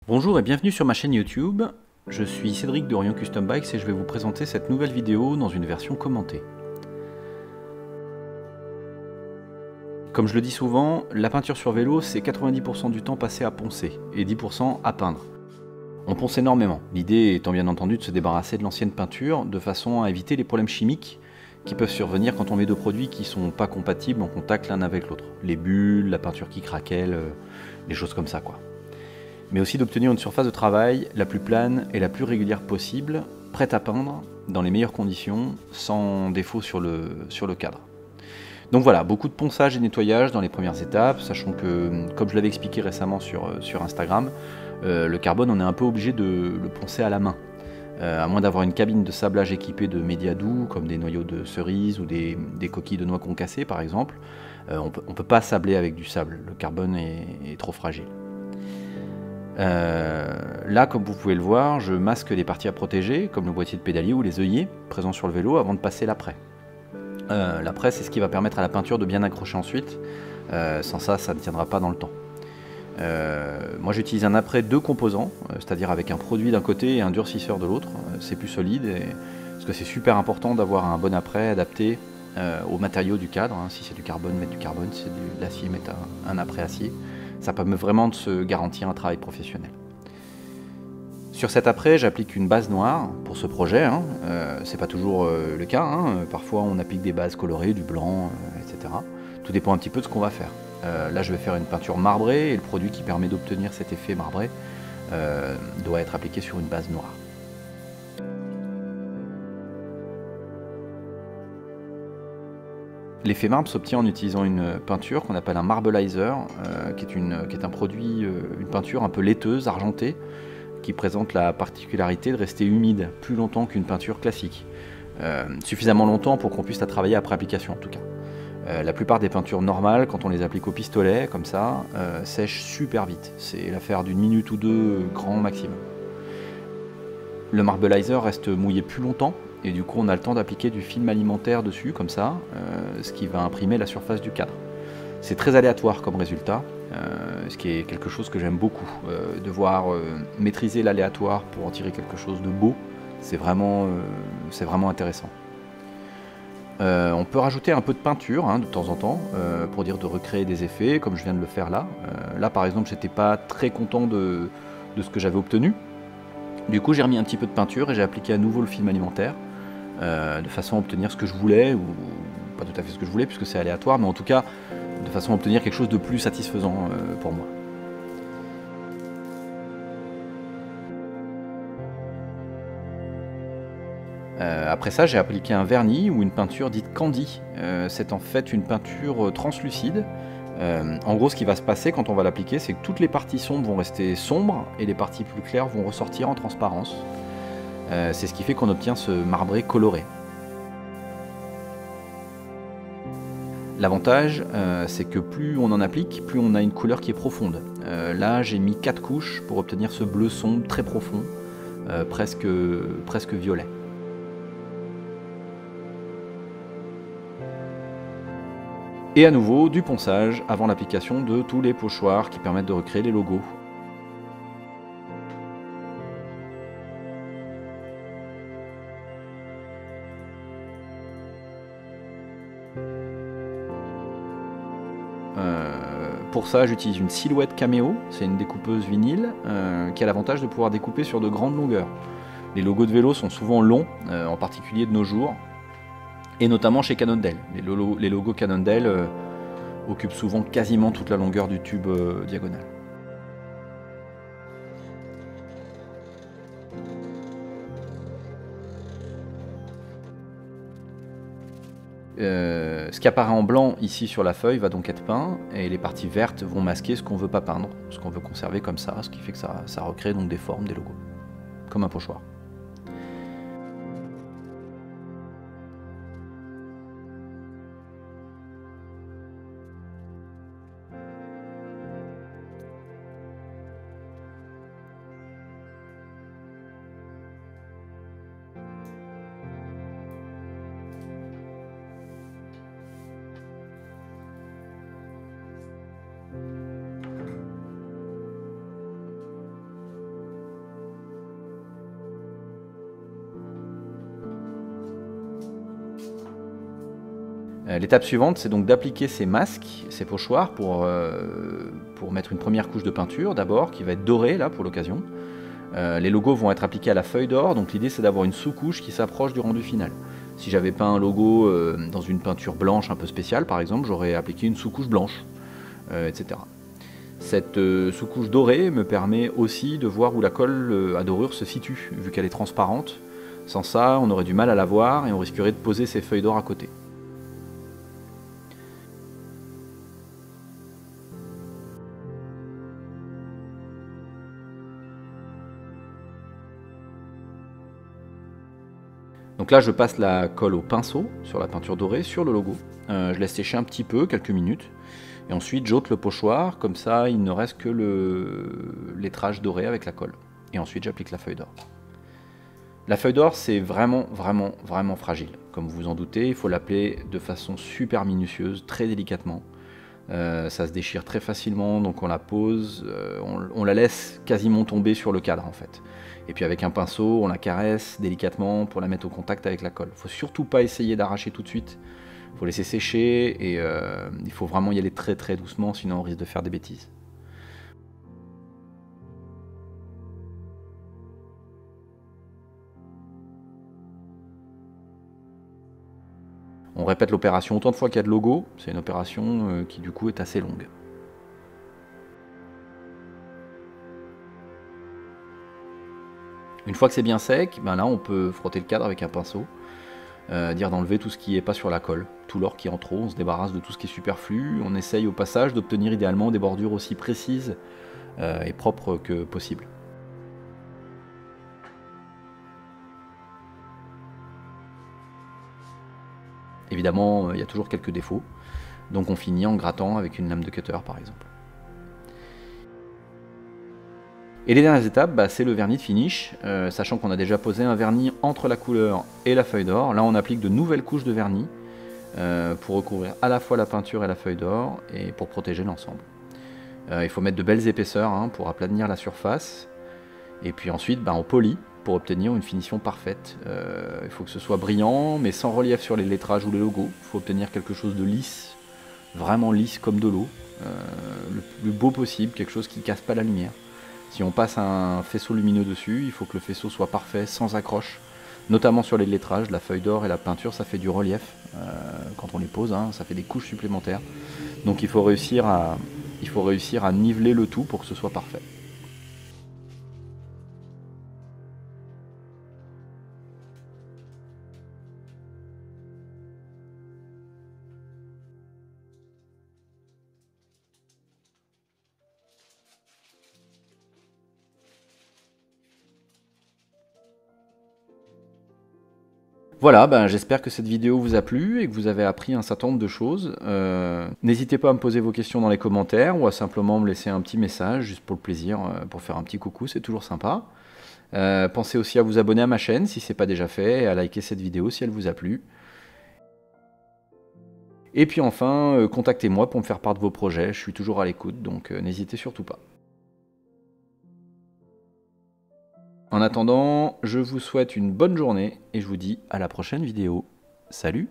Bonjour et bienvenue sur ma chaîne YouTube. Je suis Cédric de Orion Custom Bikes et je vais vous présenter cette nouvelle vidéo dans une version commentée. Comme je le dis souvent, la peinture sur vélo c'est 90% du temps passé à poncer et 10% à peindre. On ponce énormément, l'idée étant bien entendu de se débarrasser de l'ancienne peinture de façon à éviter les problèmes chimiques qui peuvent survenir quand on met deux produits qui ne sont pas compatibles en contact l'un avec l'autre. Les bulles, la peinture qui craquelle, des choses comme ça quoi. Mais aussi d'obtenir une surface de travail la plus plane et la plus régulière possible, prête à peindre, dans les meilleures conditions, sans défaut sur le cadre. Donc voilà, beaucoup de ponçage et nettoyage dans les premières étapes, sachant que, comme je l'avais expliqué récemment sur Instagram, le carbone, on est un peu obligé de le poncer à la main. À moins d'avoir une cabine de sablage équipée de médias doux, comme des noyaux de cerises ou des coquilles de noix concassées par exemple, on peut pas sabler avec du sable, le carbone est trop fragile. Là, comme vous pouvez le voir, je masque des parties à protéger, comme le boîtier de pédalier ou les œillets présents sur le vélo avant de passer l'apprêt. L'apprêt, c'est ce qui va permettre à la peinture de bien accrocher ensuite. Sans ça, ça ne tiendra pas dans le temps. Moi, j'utilise un apprêt deux composants, c'est-à-dire avec un produit d'un côté et un durcisseur de l'autre. C'est plus solide, parce que c'est super important d'avoir un bon apprêt adapté aux matériaux du cadre. Si c'est du carbone, mettre du carbone. Si c'est de l'acier, mettre un apprêt acier. Ça permet vraiment de se garantir un travail professionnel. Sur cet apprêt, j'applique une base noire pour ce projet. C'est pas toujours le cas. Parfois, on applique des bases colorées, du blanc, etc. Tout dépend un petit peu de ce qu'on va faire. Là, je vais faire une peinture marbrée et le produit qui permet d'obtenir cet effet marbré doit être appliqué sur une base noire. L'effet marbre s'obtient en utilisant une peinture qu'on appelle un marbleizer, qui est un produit, une peinture un peu laiteuse, argentée, qui présente la particularité de rester humide plus longtemps qu'une peinture classique. Suffisamment longtemps pour qu'on puisse la travailler après application en tout cas. La plupart des peintures normales, quand on les applique au pistolet, comme ça, sèchent super vite. C'est l'affaire d'une minute ou deux, grand maximum. Le marbleizer reste mouillé plus longtemps, et du coup on a le temps d'appliquer du film alimentaire dessus, comme ça, ce qui va imprimer la surface du cadre. C'est très aléatoire comme résultat, ce qui est quelque chose que j'aime beaucoup. Devoir maîtriser l'aléatoire pour en tirer quelque chose de beau, c'est vraiment intéressant. On peut rajouter un peu de peinture de temps en temps, pour dire de recréer des effets, comme je viens de le faire là. Là par exemple, j'étais pas très content de ce que j'avais obtenu. Du coup, j'ai remis un petit peu de peinture et j'ai appliqué à nouveau le film alimentaire, de façon à obtenir ce que je voulais, ou pas tout à fait ce que je voulais puisque c'est aléatoire, mais en tout cas de façon à obtenir quelque chose de plus satisfaisant pour moi. Après ça, j'ai appliqué un vernis ou une peinture dite candy. C'est en fait une peinture translucide. En gros, ce qui va se passer quand on va l'appliquer, c'est que toutes les parties sombres vont rester sombres et les parties plus claires vont ressortir en transparence. C'est ce qui fait qu'on obtient ce marbré coloré. L'avantage, c'est que plus on en applique, plus on a une couleur qui est profonde. Là, j'ai mis 4 couches pour obtenir ce bleu sombre très profond, presque violet. Et à nouveau, du ponçage avant l'application de tous les pochoirs qui permettent de recréer les logos. Pour ça, j'utilise une silhouette caméo, c'est une découpeuse vinyle qui a l'avantage de pouvoir découper sur de grandes longueurs. Les logos de vélo sont souvent longs, en particulier de nos jours, et notamment chez Cannondale. Les logos Cannondale occupent souvent quasiment toute la longueur du tube diagonal. Ce qui apparaît en blanc ici sur la feuille va donc être peint, et les parties vertes vont masquer ce qu'on ne veut pas peindre, ce qu'on veut conserver comme ça, ce qui fait que ça recrée donc des formes, des logos, comme un pochoir. L'étape suivante, c'est donc d'appliquer ces masques, ces pochoirs pour mettre une première couche de peinture d'abord, qui va être dorée là pour l'occasion. Les logos vont être appliqués à la feuille d'or, donc l'idée c'est d'avoir une sous-couche qui s'approche du rendu final. Si j'avais peint un logo dans une peinture blanche un peu spéciale par exemple, j'aurais appliqué une sous-couche blanche, etc. Cette sous-couche dorée me permet aussi de voir où la colle à dorure se situe, vu qu'elle est transparente. Sans ça, on aurait du mal à la voir et on risquerait de poser ces feuilles d'or à côté. Donc là, je passe la colle au pinceau sur la peinture dorée, sur le logo. Je laisse sécher un petit peu, quelques minutes. Et ensuite, j'ôte le pochoir, comme ça, il ne reste que le lettrage doré avec la colle. Et ensuite, j'applique la feuille d'or. La feuille d'or, c'est vraiment fragile. Comme vous vous en doutez, il faut l'appeler de façon super minutieuse, très délicatement. Ça se déchire très facilement, donc on la pose, on la laisse quasiment tomber sur le cadre en fait. Et puis avec un pinceau, on la caresse délicatement pour la mettre au contact avec la colle. Il ne faut surtout pas essayer d'arracher tout de suite. Il faut laisser sécher et il faut vraiment y aller très doucement, sinon on risque de faire des bêtises. On répète l'opération autant de fois qu'il y a de logo. C'est une opération qui du coup est assez longue. Une fois que c'est bien sec, ben là on peut frotter le cadre avec un pinceau, dire d'enlever tout ce qui n'est pas sur la colle, tout l'or qui est en trop, on se débarrasse de tout ce qui est superflu, on essaye au passage d'obtenir idéalement des bordures aussi précises et propres que possible. Évidemment, il y a toujours quelques défauts, donc on finit en grattant avec une lame de cutter par exemple. Et les dernières étapes, bah, c'est le vernis de finish, sachant qu'on a déjà posé un vernis entre la couleur et la feuille d'or. Là on applique de nouvelles couches de vernis pour recouvrir à la fois la peinture et la feuille d'or et pour protéger l'ensemble. Il faut mettre de belles épaisseurs hein, pour aplanir la surface. Et puis ensuite bah, on polit pour obtenir une finition parfaite. Il faut que ce soit brillant mais sans relief sur les lettrages ou les logos. Il faut obtenir quelque chose de lisse, vraiment lisse comme de l'eau, le plus beau possible, quelque chose qui ne casse pas la lumière. Si on passe un faisceau lumineux dessus, il faut que le faisceau soit parfait, sans accroche, notamment sur les lettrages, la feuille d'or et la peinture, ça fait du relief quand on les pose, hein, ça fait des couches supplémentaires. Donc il faut réussir à niveler le tout pour que ce soit parfait. Voilà, ben, j'espère que cette vidéo vous a plu et que vous avez appris un certain nombre de choses. N'hésitez pas à me poser vos questions dans les commentaires ou à simplement me laisser un petit message, juste pour le plaisir, pour faire un petit coucou, c'est toujours sympa. Pensez aussi à vous abonner à ma chaîne si ce n'est pas déjà fait et à liker cette vidéo si elle vous a plu. Et puis enfin, contactez-moi pour me faire part de vos projets, je suis toujours à l'écoute, donc n'hésitez surtout pas. En attendant, je vous souhaite une bonne journée et je vous dis à la prochaine vidéo. Salut!